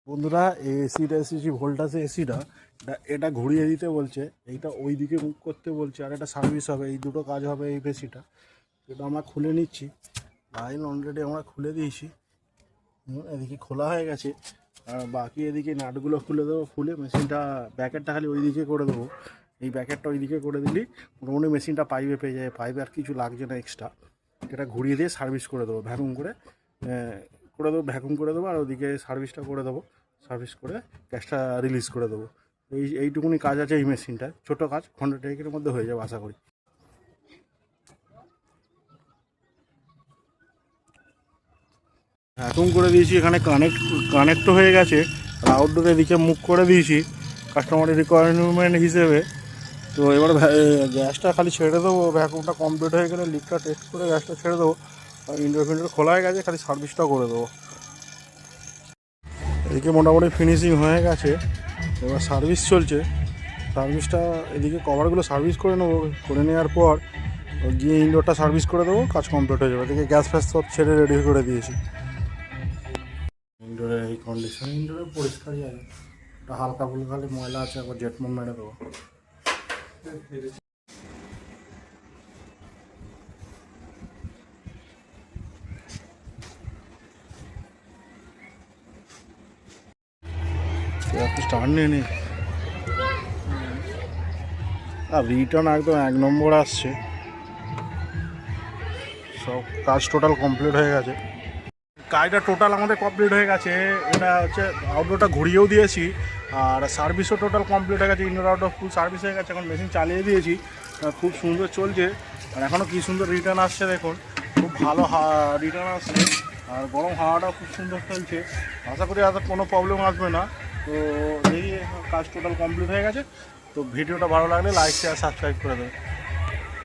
বন্ধুরা এই এসিটা এসেছি ভোল্টাসে এসিটা এটা ঘুরিয়ে দিতে বলছে, এইটা ওই দিকে মুভ করতে বলছে, আর এটা সার্ভিস হবে, এই দুটো কাজ হবে এই এসিটা। এটা আমরা খুলে নিচ্ছি, লাইন অলরেডি আমরা খুলে দিয়েছি, এদিকে খোলা হয়ে গেছে। আর বাকি এদিকে নাটগুলো খুলে দেবো, খুলে মেশিনটা ব্যাকেটটা খালি ওই দিকে করে দেবো। এই ব্যাকেটটা ওই দিকে করে দিলেই মোটামুটি মেশিনটা পাইপে পেয়ে যায়, পাইপে আর কিছু লাগছে না এক্সট্রা। এটা ঘুরিয়ে দিয়ে সার্ভিস করে দেবো, ভ্যাকুম করে ভ্যাকুম করে দেবো, আর ওদিকে সার্ভিসটা করে দেবো, সার্ভিস করে গ্যাসটা রিলিজ করে দেবো। এইটুকুনি কাজ আছে এই মেশিনটায়, ছোটো কাজ, ঘন্টা টেকের মধ্যে হয়ে যাবে আশা করি। ভ্যাকুম করে দিয়েছি, এখানে কানেক্ট হয়ে গেছে, আর আউটডোর এদিকে মুভ করে দিয়েছি কাস্টমারের রিকোয়ারমেন্ট হিসেবে। তো এবার গ্যাসটা খালি ছেড়ে দেবো, ভ্যাকুমটা কমপ্লিট হয়ে গেলে লিকটা টেস্ট করে গ্যাসটা ছেড়ে দেবো। আর ইন্ডোর খোলা হয়ে গেছে, খালি সার্ভিসটাও করে দেবো। এদিকে মোটামুটি ফিনিশিং হয়ে গেছে, এবার সার্ভিস চলছে। সার্ভিসটা এদিকে কভারগুলো সার্ভিস করে নেবো, করে নেওয়ার পর গিয়ে ইনডোরটা সার্ভিস করে দেবো, কাজ কমপ্লিট হয়ে যাবে। এদিকে গ্যাস ফ্যাস সব ছেড়ে রেডি করে দিয়েছি। ইনডোরের এই কন্ডিশন, ইনডোরের পরিষ্কারই আছে, ওটা হালকা ফুলকা খালি ময়লা আছে, একবার জেটমন মেরে দেবো। স্টার্ট নিয়ে নি, আর রিটার্ন একদম 1 নম্বর আসছে। সব কাজ টোটাল কমপ্লিট হয়ে গেছে, কাজটা টোটাল আমাদের কমপ্লিট হয়ে গেছে। এটা হচ্ছে আউটডোরটা ঘুরিয়েও দিয়েছি, আর সার্ভিসও টোটাল কমপ্লিট হয়ে গেছে, ইনডোর আউটডোর ফুল সার্ভিস হয়ে গেছে। এখন মেশিন চালিয়ে দিয়েছি, খুব সুন্দর চলছে। আর এখনও কী সুন্দর রিটার্ন আসছে দেখুন, খুব ভালো রিটার্ন আসছে, আর গরম হাওয়াটাও খুব সুন্দর চলছে। আশা করি আর কোনো প্রবলেম আসবে না। তো এই কাজ টোটাল কমপ্লিট হয়ে গেছে। তো ভিডিওটা ভালো লাগলে লাইক শেয়ার সাবস্ক্রাইব করে দেবে।